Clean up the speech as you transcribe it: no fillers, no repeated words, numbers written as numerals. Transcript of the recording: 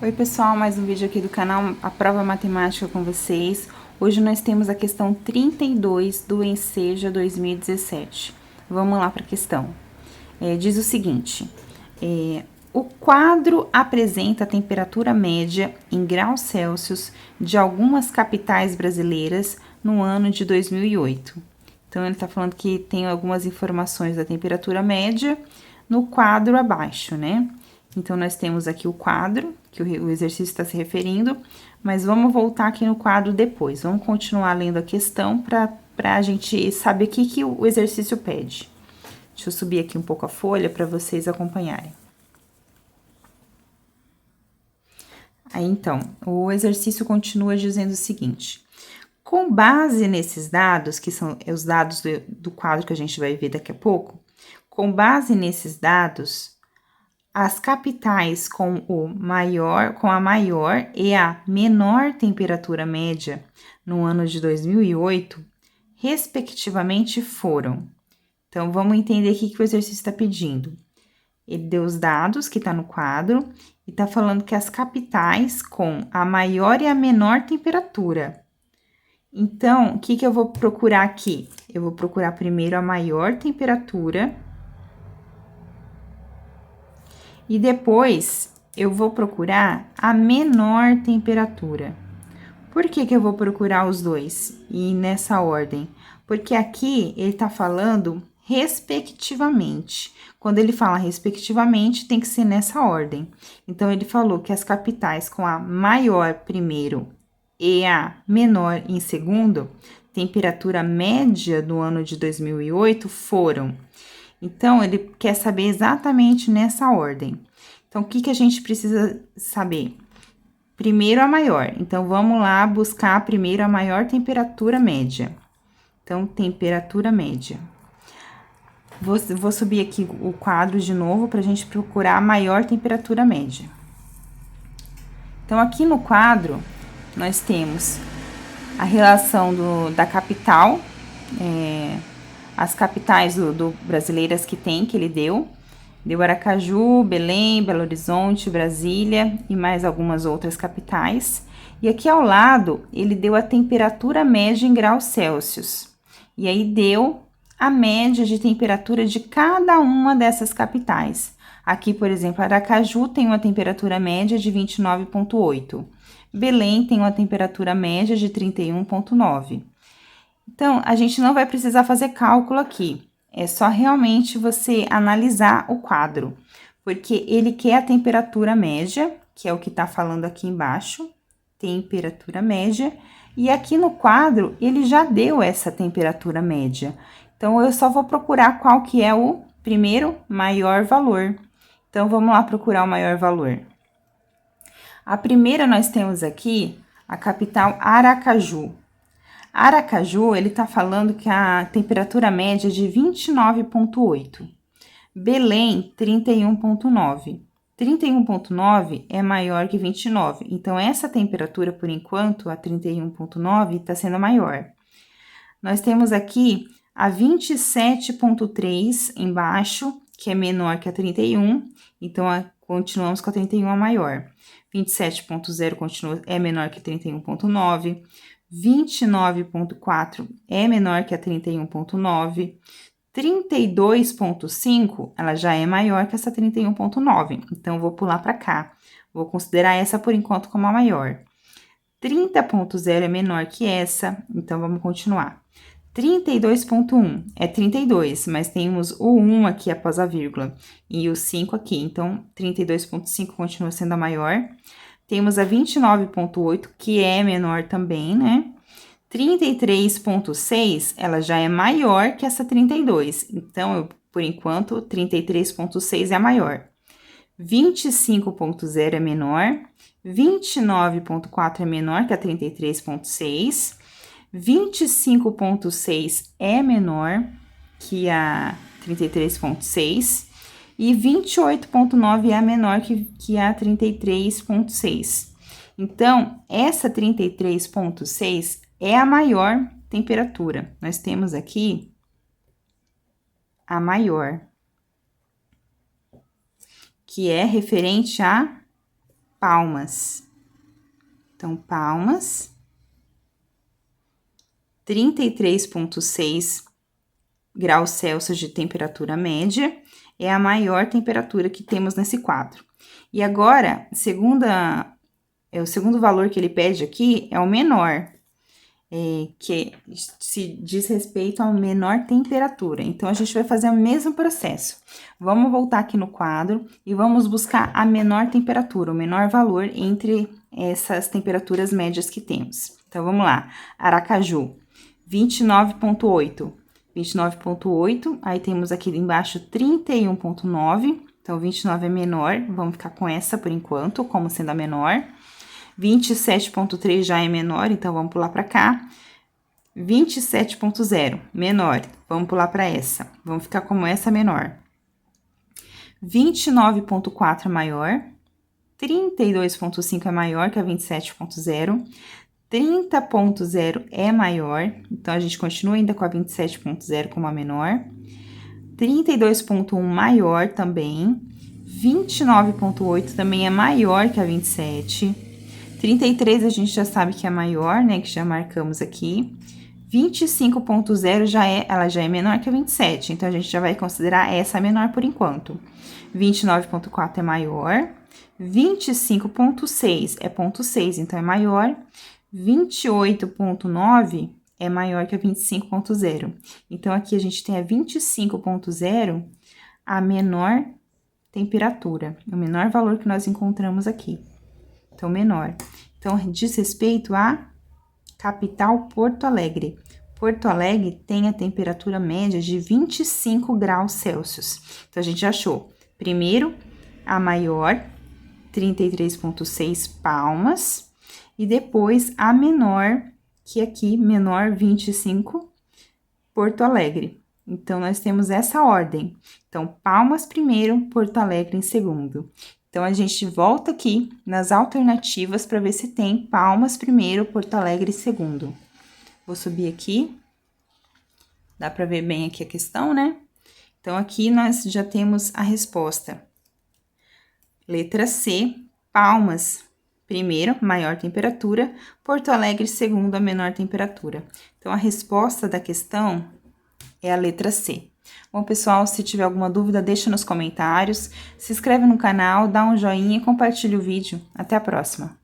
Oi pessoal, mais um vídeo aqui do canal A Prova Matemática com vocês. Hoje nós temos a questão 32 do Enseja 2017. Vamos lá para a questão. Diz o seguinte, o quadro apresenta a temperatura média em graus Celsius de algumas capitais brasileiras no ano de 2008. Então, ele está falando que tem algumas informações da temperatura média no quadro abaixo, né? Então, nós temos aqui o quadro, que o exercício está se referindo, mas vamos voltar aqui no quadro depois. Vamos continuar lendo a questão para a gente saber o que o exercício pede. Deixa eu subir aqui um pouco a folha para vocês acompanharem. Aí, então, o exercício continua dizendo o seguinte: com base nesses dados, que são os dados do quadro que a gente vai ver daqui a pouco, com base nesses dados, as capitais com a maior e a menor temperatura média no ano de 2008, respectivamente, foram. Então, vamos entender aqui que o exercício está pedindo. Ele deu os dados que está no quadro e está falando que as capitais com a maior e a menor temperatura. Então, o que eu vou procurar aqui? Eu vou procurar primeiro a maior temperatura e depois eu vou procurar a menor temperatura. Por que eu vou procurar os dois e nessa ordem? Porque aqui ele está falando respectivamente. Quando ele fala respectivamente, tem que ser nessa ordem. Então, ele falou que as capitais com a maior primeiro e a menor em segundo, temperatura média do ano de 2008 foram. Então, ele quer saber exatamente nessa ordem. Então, o que a gente precisa saber? Primeiro a maior. Então, vamos lá buscar primeiro a maior temperatura média. Então, temperatura média. Vou subir aqui o quadro de novo para a gente procurar a maior temperatura média. Então, aqui no quadro, nós temos a relação da capital, as capitais brasileiras que ele deu. Deu Aracaju, Belém, Belo Horizonte, Brasília e mais algumas outras capitais. E aqui ao lado, ele deu a temperatura média em graus Celsius. E aí deu a média de temperatura de cada uma dessas capitais. Aqui, por exemplo, Aracaju tem uma temperatura média de 29,8. Belém tem uma temperatura média de 31,9. Então, a gente não vai precisar fazer cálculo aqui. É só realmente você analisar o quadro, porque ele quer a temperatura média, que é o que está falando aqui embaixo, temperatura média, e aqui no quadro ele já deu essa temperatura média. Então, eu só vou procurar qual que é o primeiro maior valor. Então, vamos lá procurar o maior valor. A primeira nós temos aqui a capital Aracaju. Aracaju, ele tá falando que a temperatura média é de 29,8. Belém, 31,9. 31,9 é maior que 29. Então, essa temperatura, por enquanto, a 31,9, está sendo maior. Nós temos aqui a 27,3 embaixo, que é menor que a 31. Então, continuamos com a 31 a maior. 27,0 é menor que 31,9. 29,4 é menor que a 31,9. 32,5, ela já é maior que essa 31,9. Então, vou pular para cá. Vou considerar essa, por enquanto, como a maior. 30,0 é menor que essa, então, vamos continuar. 32,1 é 32, mas temos o 1 aqui após a vírgula e o 5 aqui. Então, 32,5 continua sendo a maior. Temos a 29,8, que é menor também, né? 33,6, ela já é maior que essa 32. Então, por enquanto, 33,6 é a maior. 25,0 é menor. 29,4 é menor que a 33,6. 25,6 é menor que a 33,6. E 28,9 é menor que a 33,6. Então, essa 33,6 é a maior temperatura. Nós temos aqui a maior, que é referente a Palmas. Então, Palmas, 33,6 graus Celsius de temperatura média, é a maior temperatura que temos nesse quadro. E agora, o segundo valor que ele pede aqui é o menor, que se diz respeito a menor temperatura. Então, a gente vai fazer o mesmo processo. Vamos voltar aqui no quadro e vamos buscar a menor temperatura, o menor valor entre essas temperaturas médias que temos. Então, vamos lá. Aracaju, 29,8. 29,8, aí temos aqui embaixo 31,9, então 29 é menor, vamos ficar com essa por enquanto, como sendo a menor. 27,3 já é menor, então vamos pular para cá. 27,0, menor, vamos pular para essa, vamos ficar como essa menor. 29,4 é maior, 32,5 é maior que a 27,0. 30,0 é maior, então a gente continua ainda com a 27,0 como a menor. 32,1 maior também. 29,8 também é maior que a 27. 33 a gente já sabe que é maior, né, que já marcamos aqui. 25,0 ela já é menor que a 27, então a gente já vai considerar essa menor por enquanto. 29,4 é maior. 25,6 é 0,6, então é maior. 28,9 é maior que a 25,0. Então, aqui a gente tem a 25,0, a menor temperatura, o menor valor que nós encontramos aqui. Então, menor. Então, diz respeito à capital Porto Alegre. Porto Alegre tem a temperatura média de 25 graus Celsius. Então, a gente achou, primeiro, a maior, 33,6 Palmas. E depois, a menor, que aqui, menor 25, Porto Alegre. Então, nós temos essa ordem. Então, Palmas primeiro, Porto Alegre em segundo. Então, a gente volta aqui nas alternativas para ver se tem Palmas primeiro, Porto Alegre em segundo. Vou subir aqui. Dá para ver bem aqui a questão, né? Então, aqui nós já temos a resposta. Letra C, Palmas primeiro, maior temperatura, Porto Alegre, segundo, a menor temperatura. Então, a resposta da questão é a letra C. Bom, pessoal, se tiver alguma dúvida, deixa nos comentários, se inscreve no canal, dá um joinha e compartilha o vídeo. Até a próxima!